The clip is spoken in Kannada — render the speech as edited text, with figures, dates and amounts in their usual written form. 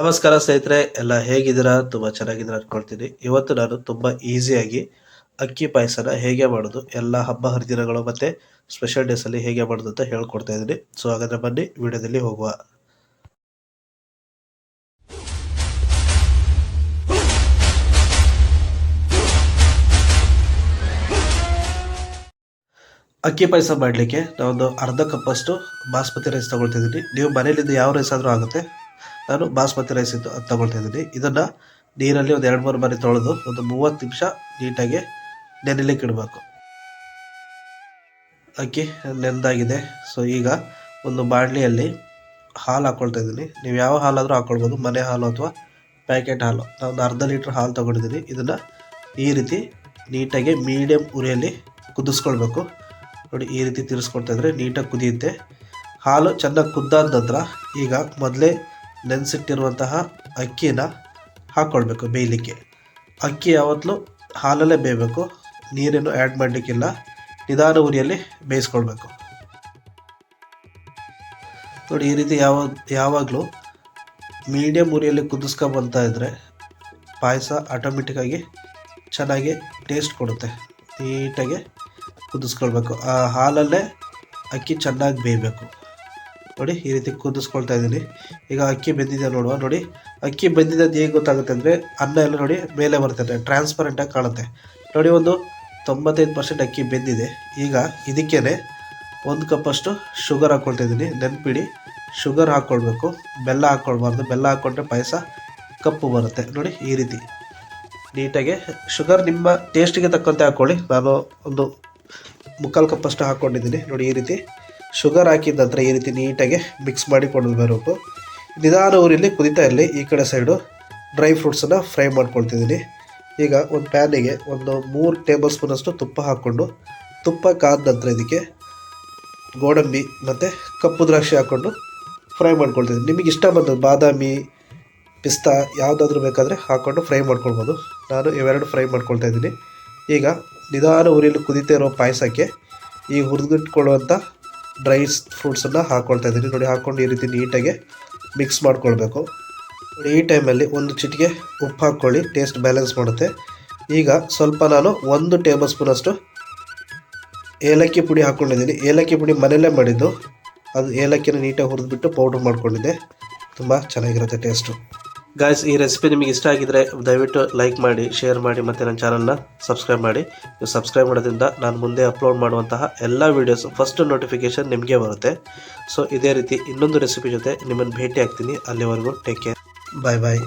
ನಮಸ್ಕಾರ ಸ್ನೇಹಿತರೆ, ಎಲ್ಲ ಹೇಗಿದ್ದೀರಾ? ತುಂಬ ಚೆನ್ನಾಗಿದ್ದೀರಾ ಅನ್ಕೊಳ್ತೀನಿ. ಇವತ್ತು ನಾನು ತುಂಬ ಈಸಿಯಾಗಿ ಅಕ್ಕಿ ಪಾಯಸನ ಹೇಗೆ ಮಾಡೋದು, ಎಲ್ಲ ಹಬ್ಬ ಹರಿದಿನಗಳು ಮತ್ತು ಸ್ಪೆಷಲ್ ಡೇಸಲ್ಲಿ ಹೇಗೆ ಮಾಡೋದು ಅಂತ ಹೇಳ್ಕೊಡ್ತಾ ಇದ್ದೀನಿ. ಸೊ ಹಾಗಾದರೆ ಬನ್ನಿ ವಿಡಿಯೋದಲ್ಲಿ ಹೋಗುವ. ಅಕ್ಕಿ ಪಾಯಸ ಮಾಡಲಿಕ್ಕೆ ನಾವೊಂದು ಅರ್ಧ ಕಪ್ಪಷ್ಟು ಬಾಸ್ಮತಿ ರೈಸ್ ತೊಗೊಳ್ತಿದ್ದೀನಿ. ನೀವು ಮನೇಲಿಂದ ಯಾವ ರೈಸ್ ಆದರೂ ಆಗುತ್ತೆ. ನಾನು ಬಾಸ್ಮತಿ ರೈಸ್ ಇದ್ದು ಅದು ತೊಗೊಳ್ತಾ ಇದ್ದೀನಿ. ಇದನ್ನು ನೀರಲ್ಲಿ ಒಂದು 2-3 ಬಾರಿ ತೊಳೆದು ಒಂದು 30 ನಿಮಿಷ ನೀಟಾಗಿ ನೆನೆಲಿಕ್ಕೆ ಇಡಬೇಕು. ಅಕ್ಕಿ ನೆಂದಾಗಿದೆ. ಸೊ ಈಗ ಒಂದು ಬಾಣಲಿಯಲ್ಲಿ ಹಾಲು ಹಾಕ್ಕೊಳ್ತಾ ಇದ್ದೀನಿ. ನೀವು ಯಾವ ಹಾಲಾದರೂ ಹಾಕ್ಕೊಳ್ಬೋದು, ಮನೆ ಹಾಲು ಅಥವಾ ಪ್ಯಾಕೆಟ್ ಹಾಲು. ನಾವೊಂದು ಅರ್ಧ ಲೀಟ್ರ್ ಹಾಲು ತೊಗೊಂಡಿದ್ದೀನಿ. ಇದನ್ನು ಈ ರೀತಿ ನೀಟಾಗಿ ಮೀಡಿಯಮ್ ಉರಿಯಲ್ಲಿ ಕುದಿಸ್ಕೊಳ್ಬೇಕು. ನೋಡಿ, ಈ ರೀತಿ ತಿರ್ಸ್ಕೊಳ್ತಾ ಇದ್ರೆ ನೀಟಾಗಿ ಕುದಿಯುತ್ತೆ. ಹಾಲು ಚೆನ್ನಾಗಿ ಕುದ್ದಾದ ನಂತರ ಈಗ ಮೊದಲೇ ನೆನೆಸಿಟ್ಟಿರುವಂತಹ ಅಕ್ಕಿನ ಹಾಕ್ಕೊಳ್ಬೇಕು ಬೇಯಲಿಕ್ಕೆ. ಅಕ್ಕಿ ಯಾವತ್ತೂ ಹಾಲಲ್ಲೇ ಬೇಯಬೇಕು, ನೀರೇನು ಆ್ಯಡ್ ಮಾಡಲಿಕ್ಕಿಲ್ಲ. ನಿಧಾನ ಉರಿಯಲ್ಲಿ ಬೇಯಿಸ್ಕೊಳ್ಬೇಕು. ನೋಡಿ, ಈ ರೀತಿ ಯಾವಾಗಲೂ ಮೀಡಿಯಮ್ ಉರಿಯಲ್ಲಿ ಕುದಿಸ್ಕೊಂಬಂತ ಇದ್ದರೆ ಪಾಯಸ ಆಟೋಮೆಟಿಕ್ಕಾಗಿ ಚೆನ್ನಾಗಿ ಟೇಸ್ಟ್ ಕೊಡುತ್ತೆ. ನೀಟಾಗಿ ಕುದಿಸ್ಕೊಳ್ಬೇಕು. ಆ ಹಾಲಲ್ಲೇ ಅಕ್ಕಿ ಚೆನ್ನಾಗಿ ಬೇಯಬೇಕು. ನೋಡಿ, ಈ ರೀತಿ ಕುದಿಸ್ಕೊಳ್ತಾ ಇದ್ದೀನಿ. ಈಗ ಅಕ್ಕಿ ಬೆಂದಿದೆ ನೋಡುವ. ನೋಡಿ, ಅಕ್ಕಿ ಬೆಂದಿದ್ದು ಹೇಗೆ ಗೊತ್ತಾಗುತ್ತೆ ಅಂದರೆ ಅನ್ನ ಎಲ್ಲ ನೋಡಿ ಮೇಲೆ ಬರ್ತದೆ, ಟ್ರಾನ್ಸ್ಪರೆಂಟಾಗಿ ಕಾಣುತ್ತೆ. ನೋಡಿ, ಒಂದು 95% ಅಕ್ಕಿ ಬೆಂದಿದೆ. ಈಗ ಇದಕ್ಕೇ 1 ಕಪ್ಪಷ್ಟು ಶುಗರ್ ಹಾಕ್ಕೊಳ್ತಾ ಇದ್ದೀನಿ. ನೆನಪಿಡಿ, ಶುಗರ್ ಹಾಕ್ಕೊಳ್ಬೇಕು, ಬೆಲ್ಲ ಹಾಕ್ಕೊಳ್ಬಾರ್ದು. ಬೆಲ್ಲ ಹಾಕ್ಕೊಂಡ್ರೆ ಪಾಯಸ ಕಪ್ಪು ಬರುತ್ತೆ. ನೋಡಿ, ಈ ರೀತಿ ನೀಟಾಗಿ ಶುಗರ್ ನಿಮ್ಮ ಟೇಸ್ಟಿಗೆ ತಕ್ಕಂತೆ ಹಾಕ್ಕೊಳ್ಳಿ. ನಾನು ಒಂದು 3/4 ಕಪ್ಪಷ್ಟು ಹಾಕ್ಕೊಂಡಿದ್ದೀನಿ. ನೋಡಿ, ಈ ರೀತಿ ಶುಗರ್ ಹಾಕಿದ ನಂತರ ಈ ರೀತಿ ನೀಟಾಗಿ ಮಿಕ್ಸ್ ಮಾಡಿ ಕೊಂಡು ಬರಬೇಕು. ನಿಧಾನ ಊರಿಯಲ್ಲಿ ಕುದಿತಾ ಇರಲಿ. ಈ ಕಡೆ ಸೈಡು ಡ್ರೈ ಫ್ರೂಟ್ಸನ್ನು ಫ್ರೈ ಮಾಡ್ಕೊಳ್ತಿದ್ದೀನಿ. ಈಗ ಒಂದು ಪ್ಯಾನಿಗೆ ಒಂದು 3 ಟೇಬಲ್ ಸ್ಪೂನಷ್ಟು ತುಪ್ಪ ಹಾಕ್ಕೊಂಡು, ತುಪ್ಪ ಕಾದ ನಂತರ ಇದಕ್ಕೆ ಗೋಡಂಬಿ ಮತ್ತು ಕಪ್ಪು ದ್ರಾಕ್ಷಿ ಹಾಕ್ಕೊಂಡು ಫ್ರೈ ಮಾಡ್ಕೊಳ್ತಿದ್ದೀನಿ. ನಿಮಗೆ ಇಷ್ಟ ಬಂದದ್ದು ಬಾದಾಮಿ, ಪಿಸ್ತಾ ಯಾವುದಾದ್ರೂ ಬೇಕಾದರೆ ಹಾಕ್ಕೊಂಡು ಫ್ರೈ ಮಾಡ್ಕೊಳ್ಬೋದು. ನಾನು ಇವೆರಡು ಫ್ರೈ ಮಾಡ್ಕೊಳ್ತಾ ಇದ್ದೀನಿ. ಈಗ ನಿಧಾನ ಉರಿಯಲ್ಲಿ ಕುದೀತಾ ಇರೋ ಪಾಯಸಕ್ಕೆ ಈ ಹುರಿದಿಟ್ಕೊಳ್ಳುವಂಥ ಡ್ರೈ ಫ್ರೂಟ್ಸನ್ನು ಹಾಕ್ಕೊಳ್ತಾ ಇದ್ದೀನಿ. ನೋಡಿ, ಹಾಕ್ಕೊಂಡು ಈ ರೀತಿ ನೀಟಾಗಿ ಮಿಕ್ಸ್ ಮಾಡ್ಕೊಳ್ಬೇಕು. ನೋಡಿ, ಈ ಟೈಮಲ್ಲಿ ಒಂದು ಚಿಟಿಕೆ ಉಪ್ಪು ಹಾಕ್ಕೊಳ್ಳಿ, ಟೇಸ್ಟ್ ಬ್ಯಾಲೆನ್ಸ್ ಮಾಡುತ್ತೆ. ಈಗ ಸ್ವಲ್ಪ ನಾನು 1 ಟೇಬಲ್ ಸ್ಪೂನಷ್ಟು ಏಲಕ್ಕಿ ಪುಡಿ ಹಾಕ್ಕೊಂಡಿದ್ದೀನಿ. ಏಲಕ್ಕಿ ಪುಡಿ ಮನೆಯಲ್ಲೇ ಮಾಡಿದ್ದು. ಅದು ಏಲಕ್ಕಿನ ನೀಟಾಗಿ ಹುರಿದ್ಬಿಟ್ಟು ಪೌಡ್ರ್ ಮಾಡ್ಕೊಂಡಿದ್ದೆ. ತುಂಬ ಚೆನ್ನಾಗಿರುತ್ತೆ ಟೇಸ್ಟು. ಗಾಯ್ಸ್, ಈ ರೆಸಿಪಿ ನಿಮಗೆ ಇಷ್ಟ ಆಗಿದ್ದರೆ ದಯವಿಟ್ಟು ಲೈಕ್ ಮಾಡಿ, ಶೇರ್ ಮಾಡಿ ಮತ್ತು ನನ್ನ ಚಾನಲ್ನ ಸಬ್ಸ್ಕ್ರೈಬ್ ಮಾಡಿ. ನೀವು ಸಬ್ಸ್ಕ್ರೈಬ್ ಮಾಡೋದ್ರಿಂದ ನಾನು ಮುಂದೆ ಅಪ್ಲೋಡ್ ಮಾಡುವಂತಹ ಎಲ್ಲ ವೀಡಿಯೋಸ್ ಫಸ್ಟ್ ನೋಟಿಫಿಕೇಷನ್ ನಿಮಗೆ ಬರುತ್ತೆ. ಸೊ ಇದೇ ರೀತಿ ಇನ್ನೊಂದು ರೆಸಿಪಿ ಜೊತೆ ನಿಮ್ಮನ್ನು ಭೇಟಿ ಆಗ್ತೀನಿ. ಅಲ್ಲಿವರೆಗೂ ಟೇಕ್ ಕೇರ್, ಬಾಯ್ ಬಾಯ್.